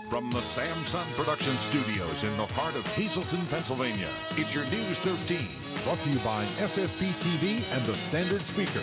From the Samson Production Studios in the heart of Hazleton, Pennsylvania, it's your News 13. Brought to you by SSP TV and the Standard Speaker.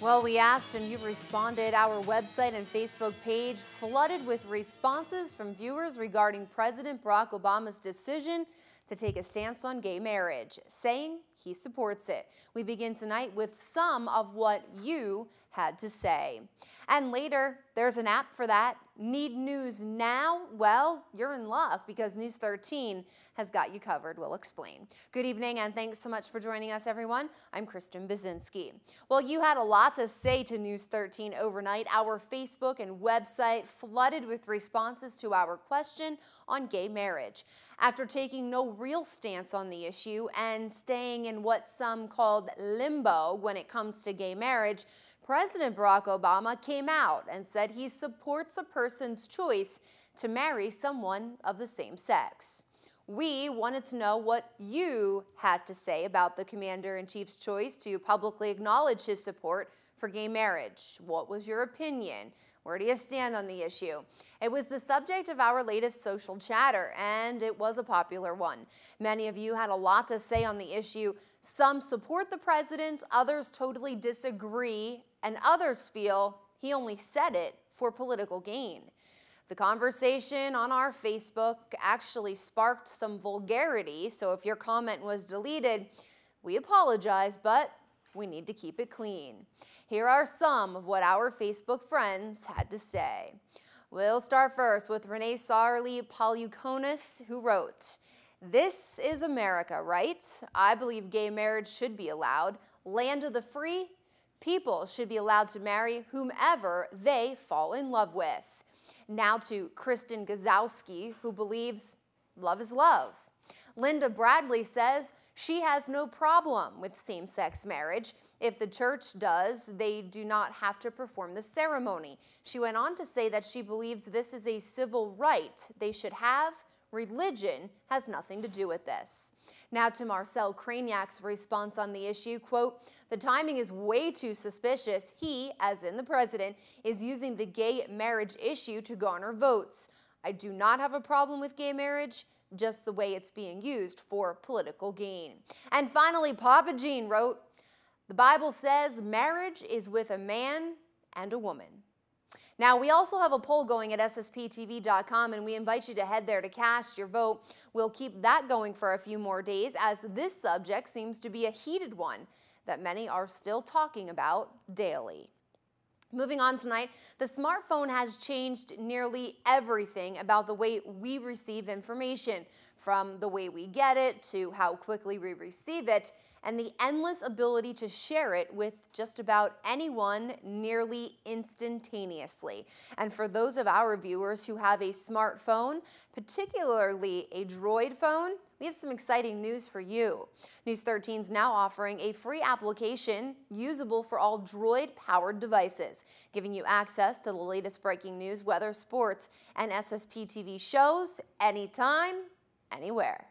Well, we asked and you responded. Our website and Facebook page flooded with responses from viewers regarding President Barack Obama's decision to take a stance on gay marriage, saying he supports it. We begin tonight with some of what you had to say. And later, there's an app for that. Need news now? Well, you're in luck because News 13 has got you covered. We'll explain. Good evening and thanks so much for joining us, everyone. I'm Kristen Bazinski. Well, you had a lot to say to News 13 overnight. Our Facebook and website flooded with responses to our question on gay marriage. After taking no real stance on the issue and staying in what some called limbo when it comes to gay marriage, President Barack Obama came out and said he supports a person's choice to marry someone of the same sex. We wanted to know what you had to say about the Commander-in-Chief's choice to publicly acknowledge his support for gay marriage. What was your opinion? Where do you stand on the issue? It was the subject of our latest social chatter, and it was a popular one. Many of you had a lot to say on the issue. Some support the president, others totally disagree, and others feel he only said it for political gain. The conversation on our Facebook actually sparked some vulgarity, so if your comment was deleted, we apologize, but we need to keep it clean. Here are some of what our Facebook friends had to say. We'll start first with Renee Sarli Palukonis, who wrote, "This is America, right? I believe gay marriage should be allowed. Land of the free. People should be allowed to marry whomever they fall in love with." Now to Kristen Gazowski, who believes love is love. Linda Bradley says she has no problem with same-sex marriage. If the church does, they do not have to perform the ceremony. She went on to say that she believes this is a civil right they should have. Religion has nothing to do with this. Now to Marcel Craniac's response on the issue, quote, "The timing is way too suspicious. He, as in the president, is using the gay marriage issue to garner votes. I do not have a problem with gay marriage, just the way it's being used for political gain." And finally, Papa Gene wrote, "The Bible says marriage is with a man and a woman." Now, we also have a poll going at ssptv.com, and we invite you to head there to cast your vote. We'll keep that going for a few more days, as this subject seems to be a heated one that many are still talking about daily. Moving on tonight, the smartphone has changed nearly everything about the way we receive information, from the way we get it to how quickly we receive it, and the endless ability to share it with just about anyone nearly instantaneously. And for those of our viewers who have a smartphone, particularly a Droid phone, we have some exciting news for you. News 13 is now offering a free application usable for all Droid-powered devices, giving you access to the latest breaking news, weather, sports, and SSP TV shows anytime, anywhere.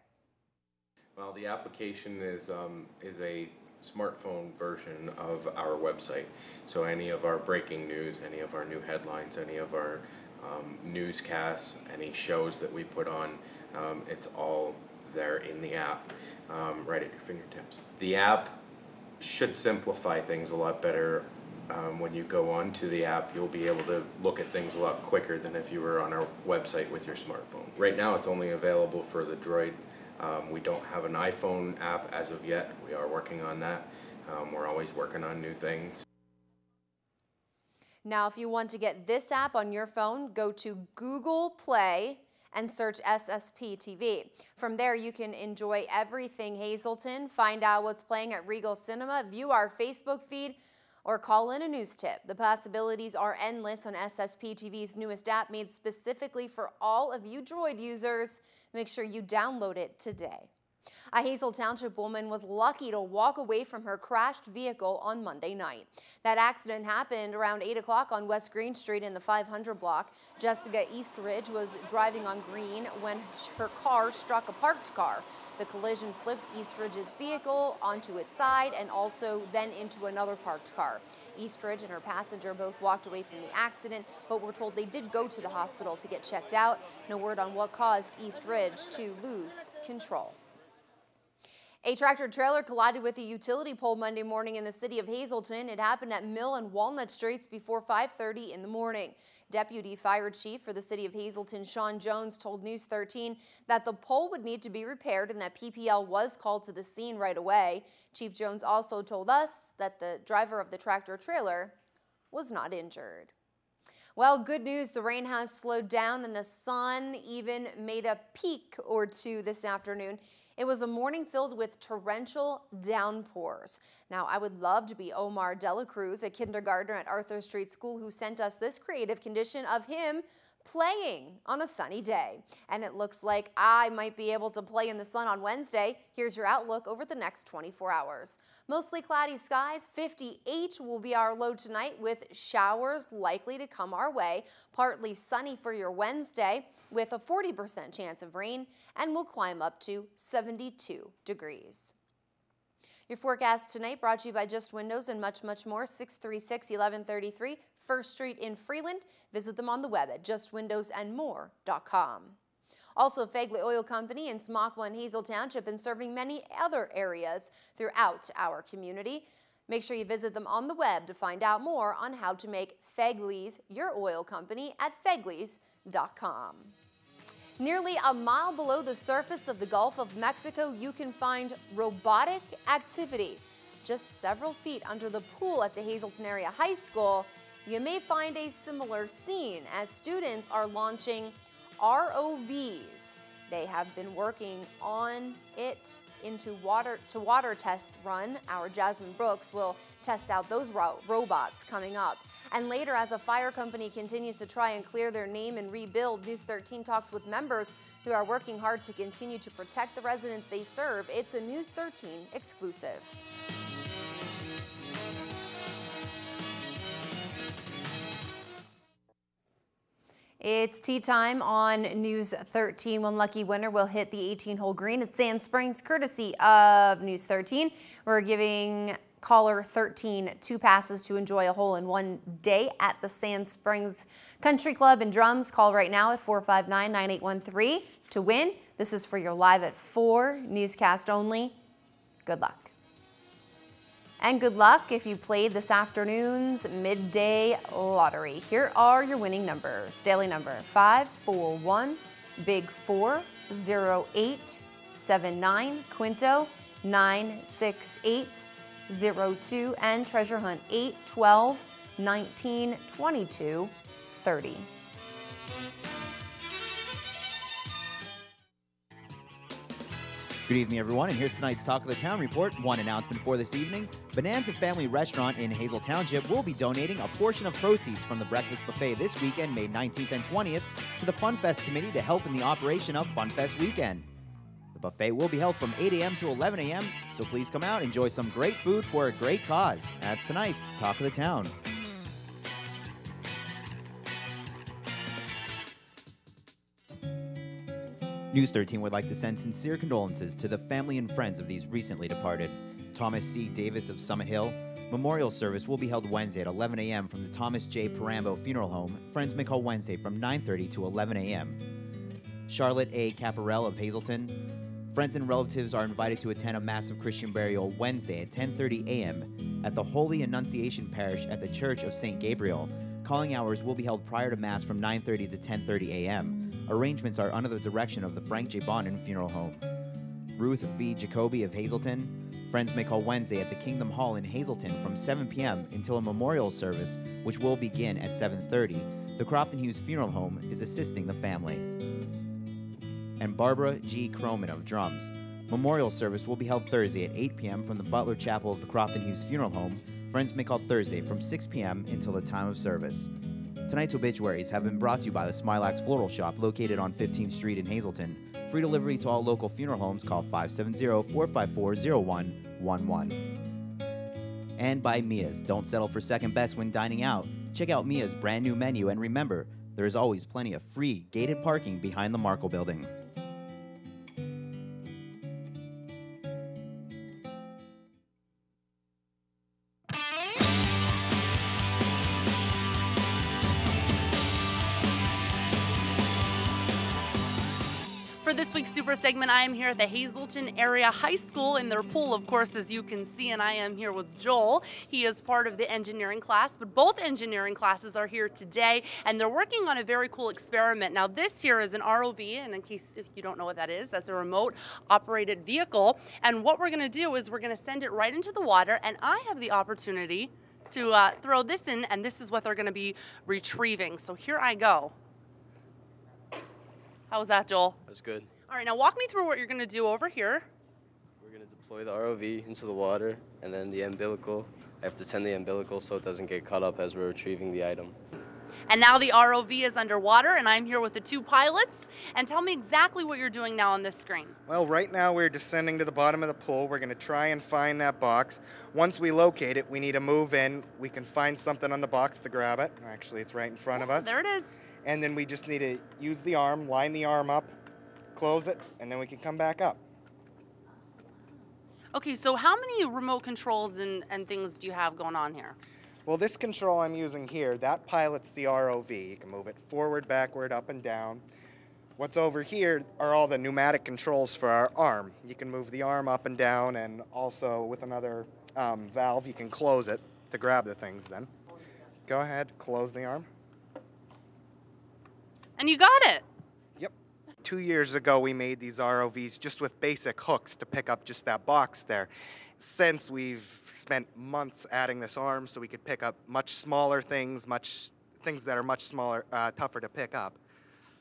Well, the application is a smartphone version of our website. So any of our breaking news, any of our new headlines, any of our newscasts, any shows that we put on, it's all there in the app, right at your fingertips. The app should simplify things a lot better. When you go onto the app, you'll be able to look at things a lot quicker than if you were on our website with your smartphone. Right now it's only available for the Droid. We don't have an iPhone app as of yet. We are working on that. We're always working on new things. Now, if you want to get this app on your phone, go to Google Play and search SSP TV. From there, you can enjoy everything Hazleton, find out what's playing at Regal Cinema, view our Facebook feed, or call in a news tip. The possibilities are endless on SSP TV's newest app, made specifically for all of you Droid users. Make sure you download it today. A Hazel Township woman was lucky to walk away from her crashed vehicle on Monday night. That accident happened around 8 o'clock on West Green Street in the 500 block. Jessica Eastridge was driving on Green when her car struck a parked car. The collision flipped Eastridge's vehicle onto its side and also then into another parked car. Eastridge and her passenger both walked away from the accident, but were told they did go to the hospital to get checked out. No word on what caused Eastridge to lose control. A tractor-trailer collided with a utility pole Monday morning in the city of Hazleton. It happened at Mill and Walnut Streets before 5:30 in the morning. Deputy Fire Chief for the city of Hazleton, Sean Jones, told News 13 that the pole would need to be repaired and that PPL was called to the scene right away. Chief Jones also told us that the driver of the tractor-trailer was not injured. Well, good news, the rain has slowed down and the sun even made a peak or two this afternoon. It was a morning filled with torrential downpours. Now, I would love to be Omar Dela Cruz, a kindergartner at Arthur Street School, who sent us this creative condition of him playing on a sunny day. And it looks like I might be able to play in the sun on Wednesday. Here's your outlook over the next 24 hours. Mostly cloudy skies, 58 will be our low tonight with showers likely to come our way. Partly sunny for your Wednesday with a 40% chance of rain, and will climb up to 72 degrees. Your forecast tonight brought to you by Just Windows and much, much more. 636-1133 First Street in Freeland. Visit them on the web at justwindowsandmore.com. Also, Fegley Oil Company in Smocwa and Hazel Township and serving many other areas throughout our community. Make sure you visit them on the web to find out more on how to make Fegley's your oil company at fegleys.com. Nearly a mile below the surface of the Gulf of Mexico, you can find robotic activity. Just several feet under the pool at the Hazleton Area High School, you may find a similar scene as students are launching ROVs. They have been working on it into water test run. Our Jasmine Brooks will test out those robots coming up. And later, as a fire company continues to try and clear their name and rebuild, News 13 talks with members who are working hard to continue to protect the residents they serve. It's a News 13 exclusive. It's tea time on News 13. One lucky winner will hit the 18-hole green at Sand Springs, courtesy of News 13. We're giving caller 13 2 passes to enjoy a hole in one day at the Sand Springs Country Club and Drums. Call right now at 459-9813 to win. This is for your Live at 4 newscast only. Good luck. And good luck if you played this afternoon's midday lottery. Here are your winning numbers. Daily number 541, Big 4, 0879, Quinto 96802, and Treasure Hunt 8, 12, 19, 22, 30. Good evening, everyone, and here's tonight's Talk of the Town report. One announcement for this evening. Bonanza Family Restaurant in Hazel Township will be donating a portion of proceeds from the breakfast buffet this weekend, May 19th and 20th, to the Fun Fest Committee to help in the operation of Fun Fest Weekend. The buffet will be held from 8 a.m. to 11 a.m., so please come out and enjoy some great food for a great cause. That's tonight's Talk of the Town. News 13 would like to send sincere condolences to the family and friends of these recently departed. Thomas C. Davis of Summit Hill. Memorial service will be held Wednesday at 11 a.m. from the Thomas J. Parambo Funeral Home. Friends may call Wednesday from 9:30 to 11 a.m. Charlotte A. Caparel of Hazleton. Friends and relatives are invited to attend a massive Christian burial Wednesday at 10:30 a.m. at the Holy Annunciation Parish at the Church of St. Gabriel. Calling hours will be held prior to Mass from 9:30 to 10:30 a.m. Arrangements are under the direction of the Frank J. Bonin Funeral Home. Ruth V. Jacoby of Hazleton. Friends may call Wednesday at the Kingdom Hall in Hazleton from 7 p.m. until a memorial service, which will begin at 7:30. The Crofton Hughes Funeral Home is assisting the family. And Barbara G. Croman of Drums. Memorial service will be held Thursday at 8 p.m. from the Butler Chapel of the Crofton Hughes Funeral Home. Friends may call Thursday from 6 p.m. until the time of service. Tonight's obituaries have been brought to you by the Smilax Floral Shop located on 15th Street in Hazleton. Free delivery to all local funeral homes. Call 570-454-0111. And by Mia's. Don't settle for second best when dining out. Check out Mia's brand new menu, and remember, there is always plenty of free gated parking behind the Markle Building. For this week's Super segment, I am here at the Hazleton Area High School in their pool, of course, as you can see, and I am here with Joel. He is part of the engineering class, but both engineering classes are here today, and they're working on a very cool experiment. Now, this here is an ROV, and in case if you don't know what that is, that's a remote operated vehicle, and what we're going to do is we're going to send it right into the water, and I have the opportunity to throw this in, and this is what they're going to be retrieving. So here I go. How was that, Joel? That's good. All right, now walk me through what you're going to do over here. We're going to deploy the ROV into the water, and then the umbilical. I have to tend the umbilical so it doesn't get caught up as we're retrieving the item. And now the ROV is underwater, and I'm here with the two pilots. And tell me exactly what you're doing now on this screen. Well, right now we're descending to the bottom of the pool. We're going to try and find that box. Once we locate it, we need to move in. We can find something on the box to grab it. Actually, it's right in front of us. There it is. And then we just need to use the arm, line the arm up, close it, and then we can come back up. Okay, so how many remote controls and things do you have going on here? Well, this control I'm using here, that pilots the ROV. You can move it forward, backward, up and down. What's over here are all the pneumatic controls for our arm. You can move the arm up and down, and also with another valve, you can close it to grab the things then. Go ahead, close the arm. And you got it. Yep. 2 years ago, we made these ROVs just with basic hooks to pick up just that box there. Since we've spent months adding this arm so we could pick up much smaller things, things that are much smaller, tougher to pick up.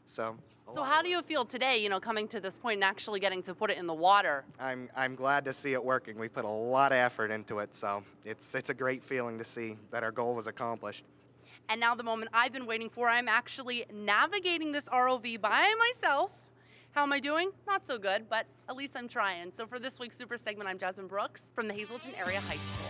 So how do you feel today, you know, coming to this point and actually getting to put it in the water? I'm glad to see it working. We put a lot of effort into it, so it's a great feeling to see that our goal was accomplished. And now the moment I've been waiting for, I'm actually navigating this ROV by myself. How am I doing? Not so good, but at least I'm trying. So for this week's Super segment, I'm Jasmine Brooks from the Hazleton Area High School.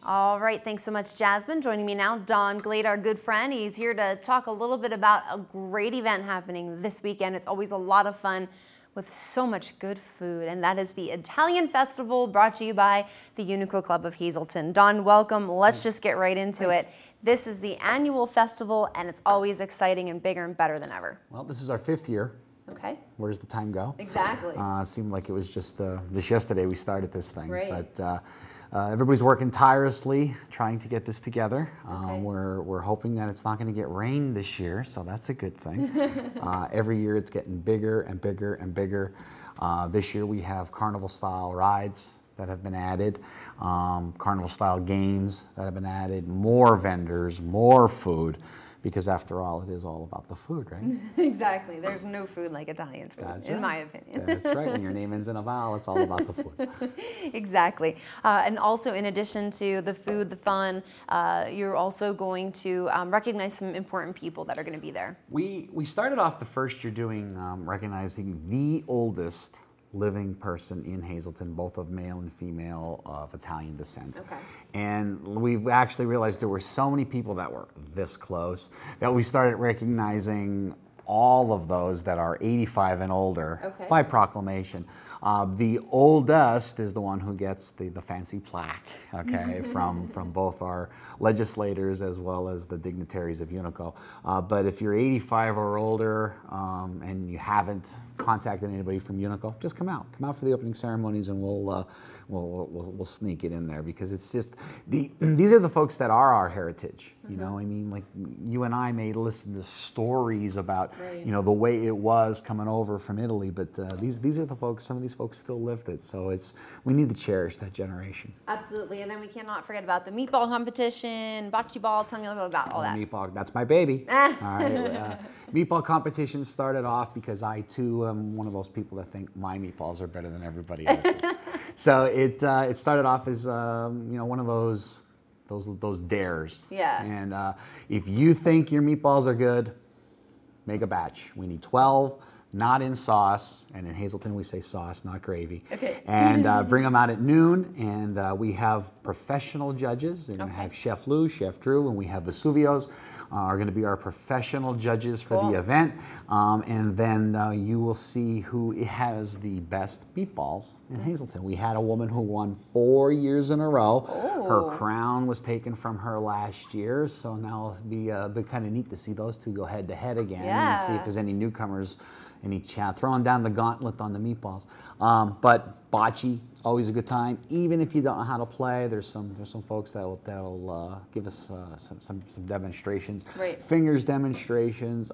All right, thanks so much, Jasmine. Joining me now, Don Glade, our good friend. He's here to talk a little bit about a great event happening this weekend. It's always a lot of fun with so much good food, and that is the Italian Festival brought to you by the Unico Club of Hazleton. Don, welcome. Let's just get right into it. This is the annual festival, and it's always exciting and bigger and better than ever. Well, this is our 5th year. Okay. Where does the time go? Exactly. Seemed like it was just yesterday we started this thing. Right. But everybody's working tirelessly trying to get this together. Okay. We're hoping that it's not going to get rain this year, so that's a good thing. Every year it's getting bigger and bigger and bigger. This year we have carnival-style rides that have been added, carnival-style games that have been added, more vendors, more food. Because after all, it is all about the food, right? Exactly. There's no food like Italian food, in my opinion. That's right. When your name ends in a vowel, it's all about the food. Exactly. And also, in addition to the food, the fun, you're also going to recognize some important people that are going to be there. We started off the first year doing recognizing the oldest living person in Hazleton, both of male and female of Italian descent. Okay. And we've actually realized there were so many people that were this close that we started recognizing all of those that are 85 and older by proclamation. The oldest is the one who gets the fancy plaque, okay, from both our legislators as well as the dignitaries of Unico. But if you're 85 or older and you haven't contacted anybody from Unico, just come out for the opening ceremonies, and we'll sneak it in there, because it's just these are the folks that are our heritage. You know, I mean, like you and I may listen to stories about you know the way it was coming over from Italy, but these are the folks. Some of these folks still lived it, so we need to cherish that generation. Absolutely, and then we cannot forget about the meatball competition, bocce ball. Tell me a little bit about all that. Meatball, that's my baby. All right, meatball competition started off because I too am one of those people that think my meatballs are better than everybody else's. So it started off as you know, one of those those dares. Yeah. And if you think your meatballs are good, make a batch. We need 12, not in sauce, and in Hazleton we say sauce, not gravy. Okay. And bring them out at noon, and we have professional judges. We're going to have Chef Lou, Chef Drew, and we have Vesuvios are going to be our professional judges for the event. And then you will see who has the best meatballs in Hazleton. We had a woman who won 4 years in a row. Oh. Her crown was taken from her last year, so now it'll be kind of neat to see those two go head to head again and see if there's any newcomers, any chat, throwing down the gauntlet on the meatballs. But bocce, always a good time. Even if you don't know how to play, there's some folks that'll give us some demonstrations. Right. Fingers demonstrations.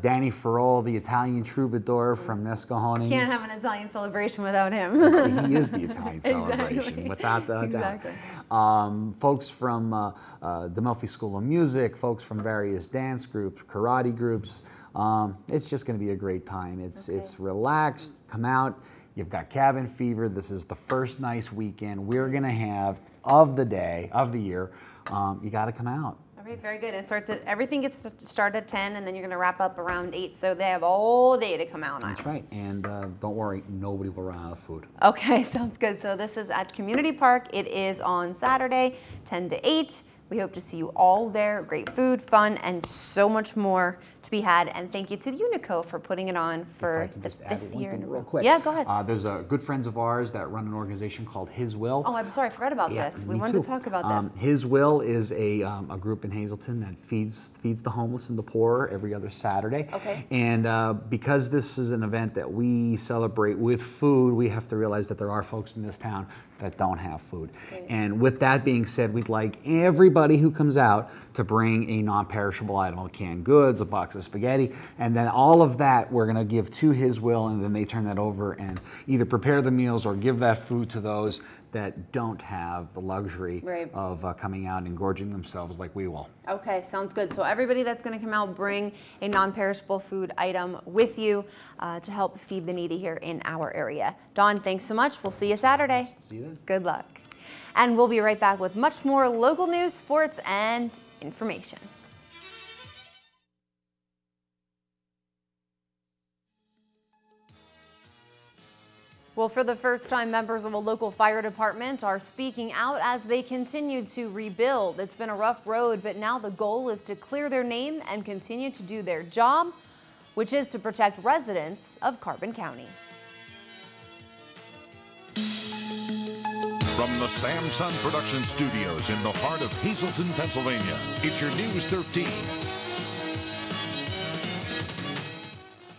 Danny Ferrol, the Italian troubadour from Nescahoney. Can't have an Italian celebration without him. He is the Italian celebration, without the doubt. Folks from Demelfi School of Music, folks from various dance groups, karate groups. It's just going to be a great time. It's relaxed. Come out. You've got cabin fever. This is the first nice weekend we're going to have of the day, of the year. You got to come out. All right, very good. It starts everything gets to start at 10, and then you're going to wrap up around 8, so they have all day to come out on. That's right. And don't worry, nobody will run out of food. Okay, sounds good. So this is at Community Park. It is on Saturday, 10 to 8. We hope to see you all there. Great food, fun, and so much more to be had. And thank you to Unico for putting it on for the 5th year in a row. Real quick. Yeah, go ahead. There's good friends of ours that run an organization called His Will. Oh, I'm sorry, I forgot about this. We wanted to talk about this. His Will is a group in Hazleton that feeds the homeless and the poor every other Saturday. Okay. And because this is an event that we celebrate with food, we have to realize that there are folks in this town that don't have food. Right. And with that being said, we'd like everybody who comes out to bring a non-perishable item, a canned goods, a box of spaghetti, and then all of that we're going to give to His Will, and then they turn that over and either prepare the meals or give that food to those that don't have the luxury of coming out and gorging themselves like we will. Okay, sounds good. So everybody that's going to come out, bring a non-perishable food item with you to help feed the needy here in our area. Dawn, thanks so much. We'll see you Saturday. See you then. Good luck. And we'll be right back with much more local news, sports, and information. Well, for the first time, members of a local fire department are speaking out as they continue to rebuild. It's been a rough road, but now the goal is to clear their name and continue to do their job, which is to protect residents of Carbon County. From the Samson Production Studios in the heart of Hazleton, Pennsylvania, it's your News 13.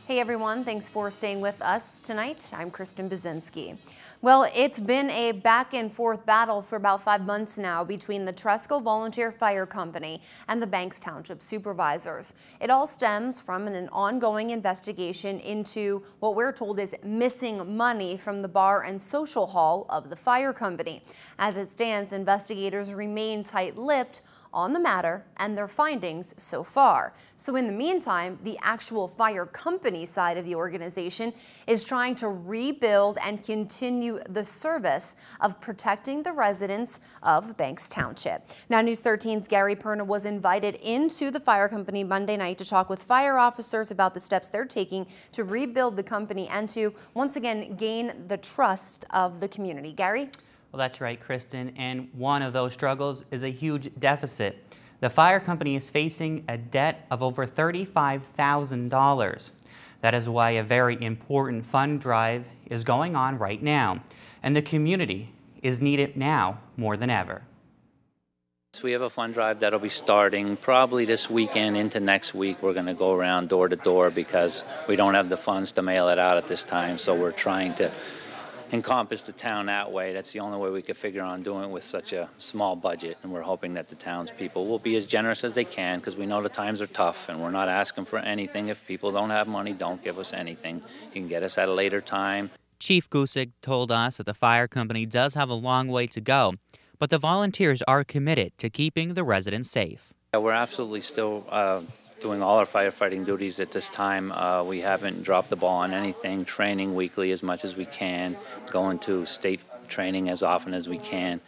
Hey everyone, thanks for staying with us tonight. I'm Kristen Bazinski. Well, it's been a back and forth battle for about 5 months now between the Tresco Volunteer Fire Company and the Banks Township supervisors. It all stems from an ongoing investigation into what we're told is missing money from the bar and social hall of the fire company. As it stands, investigators remain tight-lipped on the matter and their findings so far. So in the meantime, the actual fire company side of the organization is trying to rebuild and continue the service of protecting the residents of Banks Township. Now, News 13's Gary Perna was invited into the fire company Monday night to talk with fire officers about the steps they're taking to rebuild the company and to once again gain the trust of the community. Gary? Well, that's right, Kristen, and one of those struggles is a huge deficit. The fire company is facing a debt of over $35,000. That is why a very important fund drive is going on right now, and the community is needed now more than ever. We have a fund drive that'll be starting probably this weekend into next week. We're going to go around door to door because we don't have the funds to mail it out at this time, so we're trying to encompass the town that way. That's the only way we could figure on doing it with such a small budget, and we're hoping that the townspeople will be as generous as they can because we know the times are tough and we're not asking for anything. If people don't have money, don't give us anything. You can get us at a later time. Chief Gusick told us that the fire company does have a long way to go, but the volunteers are committed to keeping the residents safe. We're absolutely still doing all our firefighting duties at this time. We haven't dropped the ball on anything, training weekly as much as we can, going to state training as often as we can.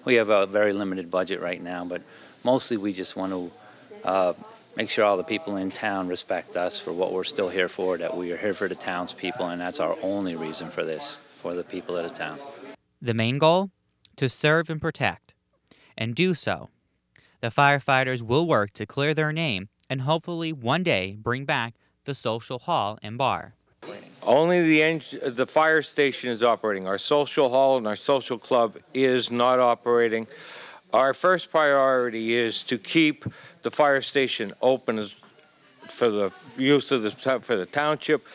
we have a very limited budget right now, but mostly we just want to make sure all the people in town respect us for what we're still here for, that we are here for the townspeople, and that's our only reason for this, for the people of the town. The main goal? To serve and protect. And do so. The firefighters will work to clear their name and hopefully one day bring back the social hall and bar. Only the fire station is operating. Our social hall and our social club is not operating. Our first priority is to keep the fire station open for the use of for the township.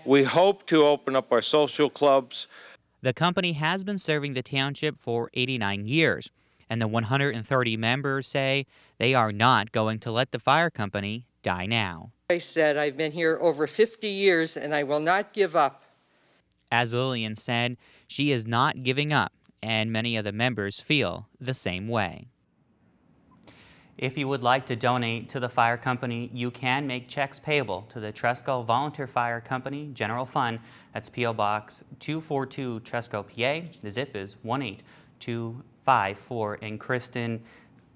We hope to open up our social clubs. The company has been serving the township for 89 years, and the 130 members say they are not going to let the fire company die now. I said I've been here over 50 years and I will not give up. As Lillian said, she is not giving up, and many of the members feel the same way. If you would like to donate to the fire company, you can make checks payable to the Tresco Volunteer Fire Company General Fund. That's P.O. Box 242, Tresco, PA. The zip is 18254. And Kristen,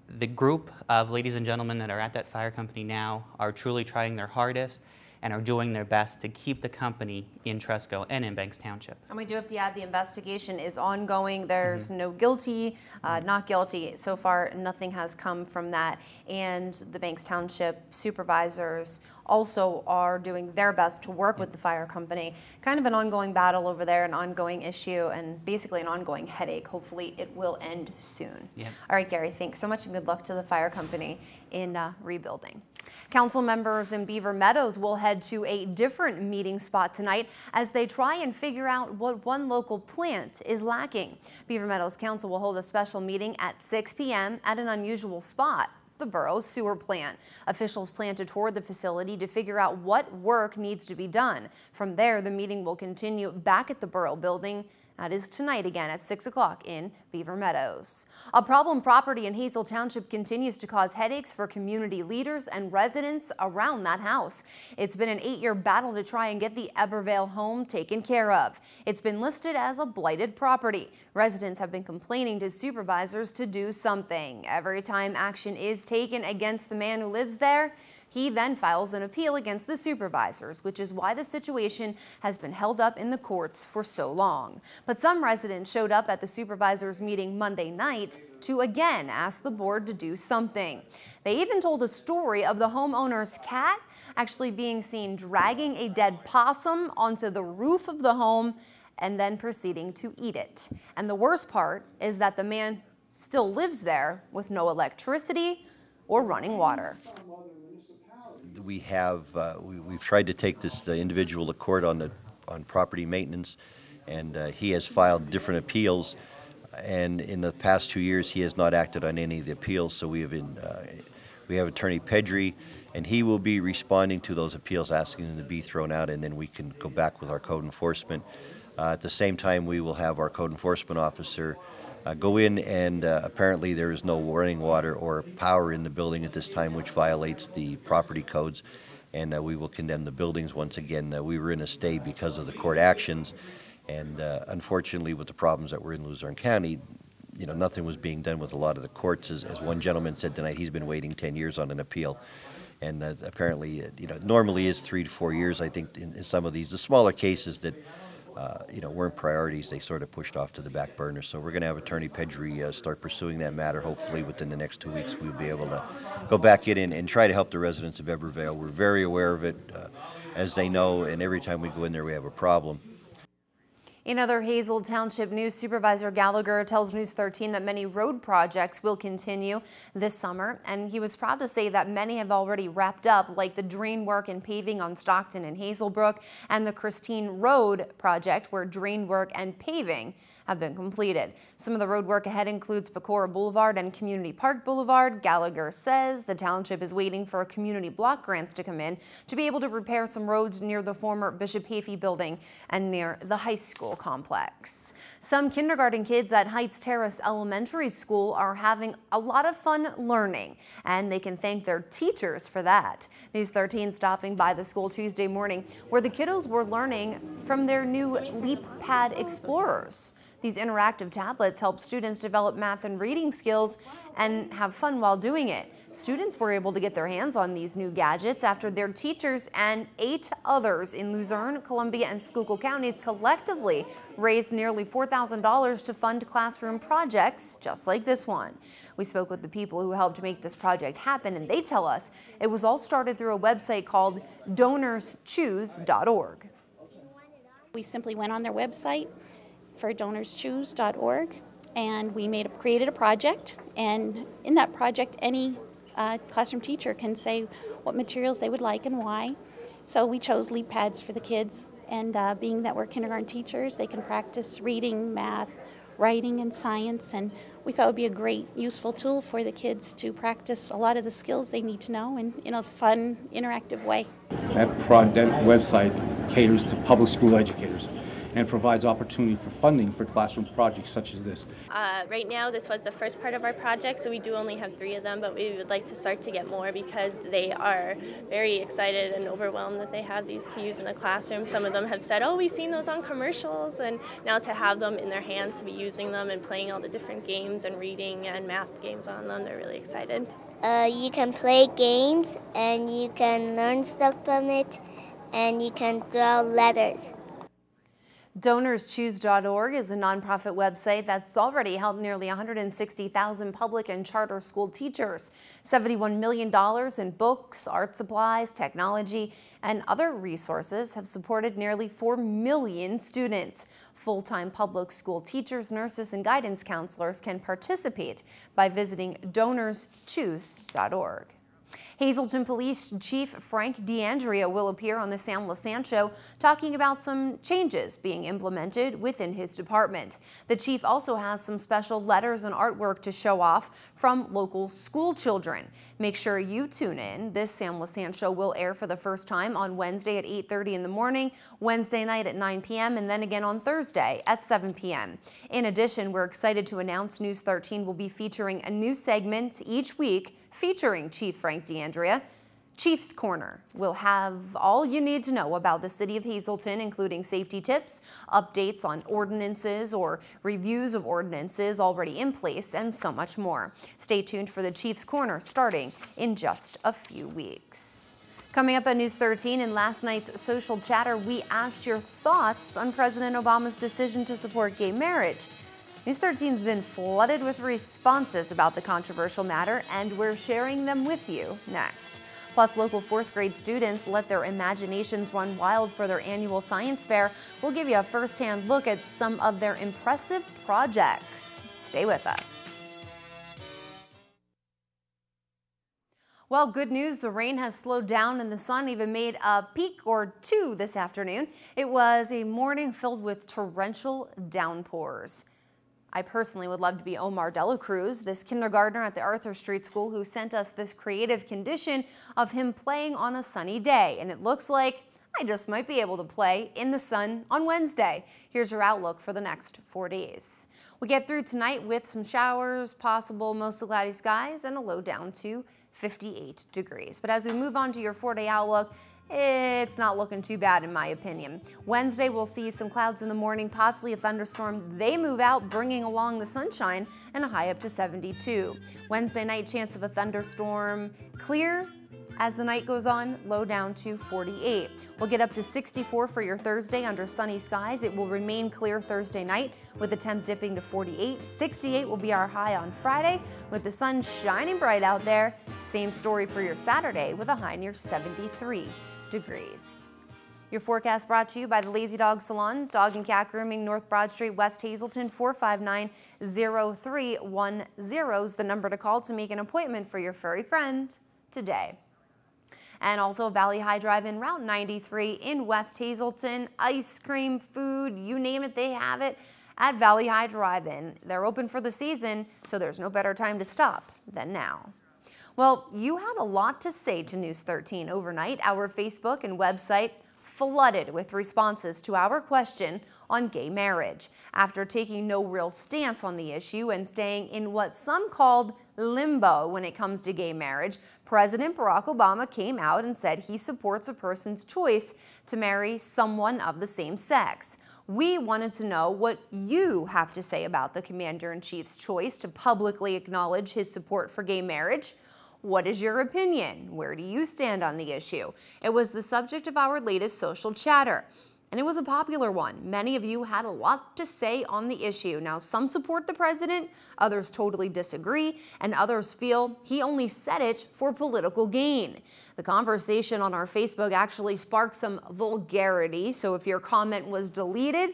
the group of ladies and gentlemen that are at that fire company now are truly trying their hardest and are doing their best to keep the company in Tresco and in Banks Township. And we do have to add the investigation is ongoing. There's no guilty, not guilty. So far, nothing has come from that. And the Banks Township supervisors also are doing their best to work with the fire company. Kind of an ongoing battle over there, an ongoing issue, and basically an ongoing headache. Hopefully it will end soon. Yeah. All right, Gary, thanks so much, and good luck to the fire company in rebuilding. Council members in Beaver Meadows will head to a different meeting spot tonight as they try and figure out what one local plant is lacking. Beaver Meadows Council will hold a special meeting at 6 p.m. at an unusual spot, the borough's sewer plant. Officials plan to tour the facility to figure out what work needs to be done. From there, the meeting will continue back at the borough building. That is tonight again at 6 o'clock in Beaver Meadows. A problem property in Hazel Township continues to cause headaches for community leaders and residents around that house. It's been an 8-year battle to try and get the Ebervale home taken care of. It's been listed as a blighted property. Residents have been complaining to supervisors to do something. Every time action is taken against the man who lives there, he then files an appeal against the supervisors, which is why the situation has been held up in the courts for so long. But some residents showed up at the supervisors meeting Monday night to again ask the board to do something. They even told a story of the homeowner's cat actually being seen dragging a dead possum onto the roof of the home and then proceeding to eat it. And the worst part is that the man still lives there with no electricity or running water. We've tried to take this individual to court on property maintenance, and he has filed different appeals. And in the past 2 years, he has not acted on any of the appeals. So we have Attorney Pedri, and he will be responding to those appeals, asking them to be thrown out, and then we can go back with our code enforcement. At the same time, we will have our code enforcement officer go in, and apparently there is no running water or power in the building at this time, which violates the property codes, and we will condemn the buildings once again. We were in a stay because of the court actions, and unfortunately with the problems that were in Luzerne County, nothing was being done with a lot of the courts. As one gentleman said tonight, he's been waiting 10 years on an appeal, and apparently, it normally is 3 to 4 years. I think in some of these, the smaller cases that weren't priorities, they sort of pushed off to the back burner. So we're going to have Attorney Pedri start pursuing that matter. Hopefully within the next 2 weeks we'll be able to go back in and try to help the residents of Ebervale. We're very aware of it, as they know, and every time we go in there we have a problem. In other Hazel Township news, Supervisor Gallagher tells News 13 that many road projects will continue this summer, and he was proud to say that many have already wrapped up, like the drain work and paving on Stockton and Hazelbrook, and the Christine Road project, where drain work and paving have been completed. Some of the road work ahead includes Pecora Boulevard and Community Park Boulevard. Gallagher says the township is waiting for community block grants to come in to be able to repair some roads near the former Bishop Hafey building and near the high school complex. Some kindergarten kids at Heights Terrace Elementary School are having a lot of fun learning, and they can thank their teachers for that. News 13 stopping by the school Tuesday morning where the kiddos were learning from their new LeapPad Explorers. These interactive tablets help students develop math and reading skills and have fun while doing it. Students were able to get their hands on these new gadgets after their teachers and 8 others in Luzerne, Columbia, and Schuylkill counties collectively raised nearly $4,000 to fund classroom projects just like this one. We spoke with the people who helped make this project happen, and they tell us it was all started through a website called DonorsChoose.org. We simply went on their website for DonorsChoose.org, and we created a project, and in that project any classroom teacher can say what materials they would like and why. So we chose LeapPads for the kids, and being that we're kindergarten teachers, they can practice reading, math, writing, and science, and we thought it would be a great useful tool for the kids to practice a lot of the skills they need to know in a fun, interactive way. That website caters to public school educators and provides opportunity for funding for classroom projects such as this. Right now, this was the first part of our project, so we do only have 3 of them, but we would like to start to get more because they are very excited and overwhelmed that they have these to use in the classroom. Some of them have said, oh, we've seen those on commercials, and now to have them in their hands, to be using them and playing all the different games and reading and math games on them, they're really excited. You can play games, and you can learn stuff from it, and you can draw letters. DonorsChoose.org is a nonprofit website that's already helped nearly 160,000 public and charter school teachers. $71 million in books, art supplies, technology, and other resources have supported nearly 4 million students. Full-time public school teachers, nurses, and guidance counselors can participate by visiting DonorsChoose.org. Hazleton Police Chief Frank D'Andrea will appear on the Sam LaSan Show talking about some changes being implemented within his department. The chief also has some special letters and artwork to show off from local school children. Make sure you tune in. This Sam LaSan Show will air for the first time on Wednesday at 8:30 in the morning, Wednesday night at 9 p.m., and then again on Thursday at 7 p.m. In addition, we're excited to announce News 13 will be featuring a new segment each week featuring Chief Frank D'Andrea. Chief's Corner will have all you need to know about the city of Hazleton, including safety tips, updates on ordinances or reviews of ordinances already in place, and so much more. Stay tuned for the Chief's Corner starting in just a few weeks. Coming up on News 13, in last night's social chatter, we asked your thoughts on President Obama's decision to support gay marriage. News 13's been flooded with responses about the controversial matter, and we're sharing them with you next. Plus, local 4th grade students let their imaginations run wild for their annual science fair. We'll give you a first-hand look at some of their impressive projects. Stay with us. Well, good news, the rain has slowed down and the sun even made a peek or two this afternoon. It was a morning filled with torrential downpours. I personally would love to be Omar Dela Cruz, this kindergartner at the Arthur Street School who sent us this creative condition of him playing on a sunny day. And it looks like I just might be able to play in the sun on Wednesday. Here's your outlook for the next 4 days. We get through tonight with some showers, possible mostly cloudy skies, and a low down to 58 degrees. But as we move on to your 4-day outlook, it's not looking too bad in my opinion. Wednesday we'll see some clouds in the morning, possibly a thunderstorm. They move out, bringing along the sunshine and a high up to 72. Wednesday night, chance of a thunderstorm. Clear as the night goes on, low down to 48. We'll get up to 64 for your Thursday under sunny skies. It will remain clear Thursday night with the temp dipping to 48. 68 will be our high on Friday with the sun shining bright out there. Same story for your Saturday with a high near 73 degrees. Your forecast brought to you by the Lazy Dog Salon, Dog and Cat Grooming, North Broad Street, West Hazleton. 459-0310 is the number to call to make an appointment for your furry friend today. And also Valley High Drive-In, Route 93 in West Hazleton. Ice cream, food, you name it, they have it at Valley High Drive-In. They're open for the season, so there's no better time to stop than now. Well, you had a lot to say to News 13 overnight. Our Facebook and website flooded with responses to our question on gay marriage. After taking no real stance on the issue and staying in what some called limbo when it comes to gay marriage, President Barack Obama came out and said he supports a person's choice to marry someone of the same sex. We wanted to know what you have to say about the Commander-in-Chief's choice to publicly acknowledge his support for gay marriage. What is your opinion? Where do you stand on the issue? It was the subject of our latest social chatter, and it was a popular one. Many of you had a lot to say on the issue. Now, some support the president, others totally disagree, and others feel he only said it for political gain. The conversation on our Facebook actually sparked some vulgarity, so if your comment was deleted,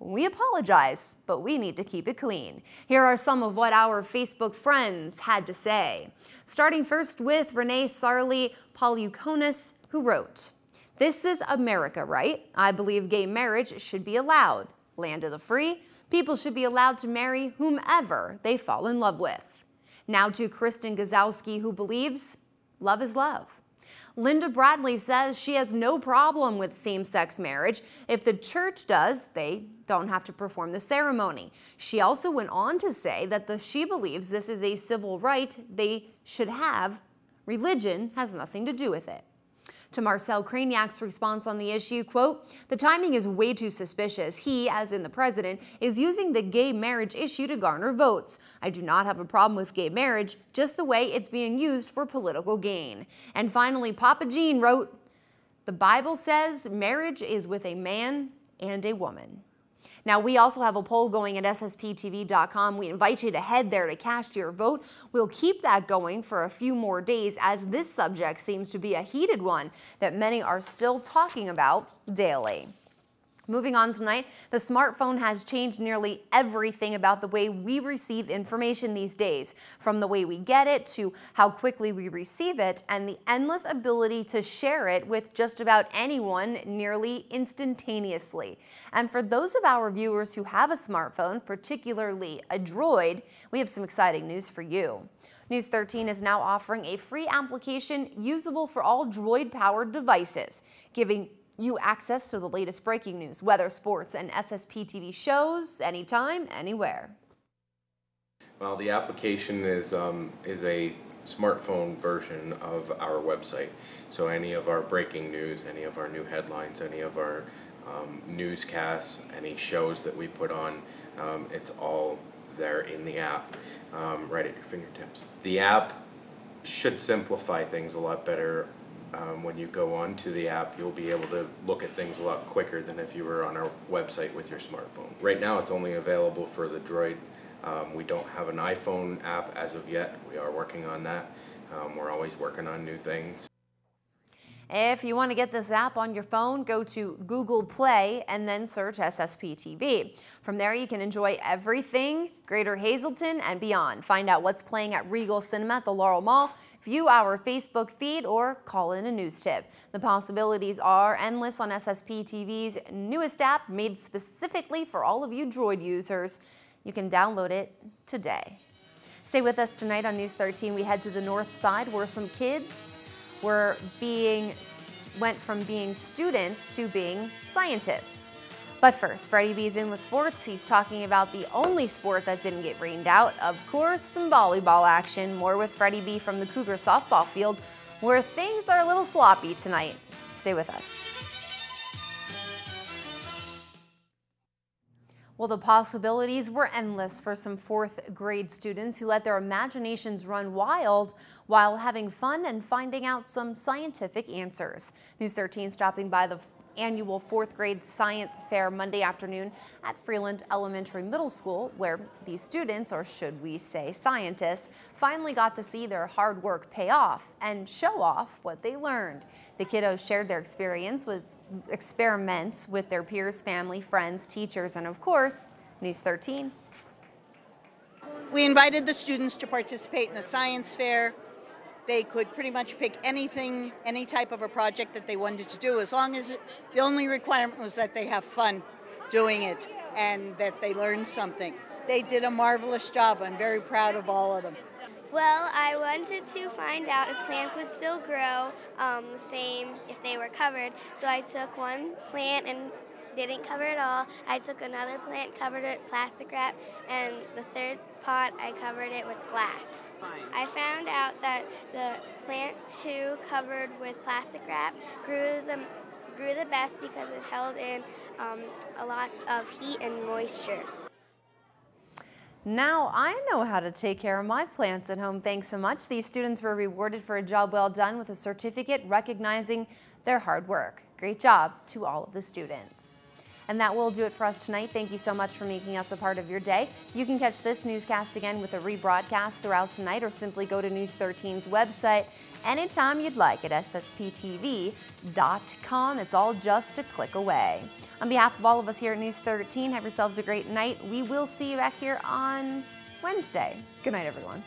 we apologize, but we need to keep it clean. Here are some of what our Facebook friends had to say. Starting first with Renee Sarli Polyukonis, who wrote, "This is America, right? I believe gay marriage should be allowed. Land of the free, people should be allowed to marry whomever they fall in love with." Now to Kristen Gazowski, who believes love is love. Linda Bradley says she has no problem with same-sex marriage. If the church does, they don't have to perform the ceremony. She also went on to say that she believes this is a civil right they should have. Religion has nothing to do with it. To Marcel Craniac's response on the issue, quote, "The timing is way too suspicious. He, as in the president, is using the gay marriage issue to garner votes. I do not have a problem with gay marriage, just the way it's being used for political gain." And finally, Papa Jean wrote, "The Bible says marriage is with a man and a woman." Now, we also have a poll going at ssptv.com. We invite you to head there to cast your vote. We'll keep that going for a few more days as this subject seems to be a heated one that many are still talking about daily. Moving on tonight, the smartphone has changed nearly everything about the way we receive information these days, from the way we get it to how quickly we receive it and the endless ability to share it with just about anyone nearly instantaneously. And for those of our viewers who have a smartphone, particularly a Droid, we have some exciting news for you. News 13 is now offering a free application usable for all Droid-powered devices, giving you access to the latest breaking news, weather, sports, and SSP TV shows anytime, anywhere. Well, the application is a smartphone version of our website. So any of our breaking news, any of our new headlines, any of our newscasts, any shows that we put on, it's all there in the app, right at your fingertips. The app should simplify things a lot better. When you go onto the app, you'll be able to look at things a lot quicker than if you were on our website with your smartphone. Right now, it's only available for the Droid. We don't have an iPhone app as of yet. We are working on that. We're always working on new things. If you want to get this app on your phone, go to Google Play and then search SSP TV. From there, you can enjoy everything Greater Hazleton and beyond. Find out what's playing at Regal Cinema at the Laurel Mall, view our Facebook feed, or call in a news tip. The possibilities are endless on SSP TV's newest app, made specifically for all of you Droid users. You can download it today. Stay with us tonight on News 13. We head to the north side where some kids went from being students to being scientists. But first, Freddie B's in with sports. He's talking about the only sport that didn't get rained out. Of course, some volleyball action. More with Freddie B from the Cougar softball field, where things are a little sloppy tonight. Stay with us. Well, the possibilities were endless for some fourth grade students who let their imaginations run wild while having fun and finding out some scientific answers. News 13 stopping by the annual fourth grade science fair Monday afternoon at Freeland Elementary Middle School, where these students, or should we say scientists, finally got to see their hard work pay off and show off what they learned. The kiddos shared their experiments with their peers, family, friends, teachers, and of course, News 13. We invited the students to participate in a science fair. They could pretty much pick anything, any type of a project that they wanted to do, as long as the only requirement was that they have fun doing it and that they learn something. They did a marvelous job. I'm very proud of all of them. Well, I wanted to find out if plants would still grow the same if they were covered. So I took one plant and didn't cover it all. I took another plant, covered it with plastic wrap, and the third pot I covered it with glass. I found out that the plant 2 covered with plastic wrap grew the best because it held in a lot of heat and moisture. Now I know how to take care of my plants at home. Thanks so much. These students were rewarded for a job well done with a certificate recognizing their hard work. Great job to all of the students. And that will do it for us tonight. Thank you so much for making us a part of your day. You can catch this newscast again with a rebroadcast throughout tonight, or simply go to News 13's website anytime you'd like at ssptv.com. It's all just a click away. On behalf of all of us here at News 13, have yourselves a great night. We will see you back here on Wednesday. Good night, everyone.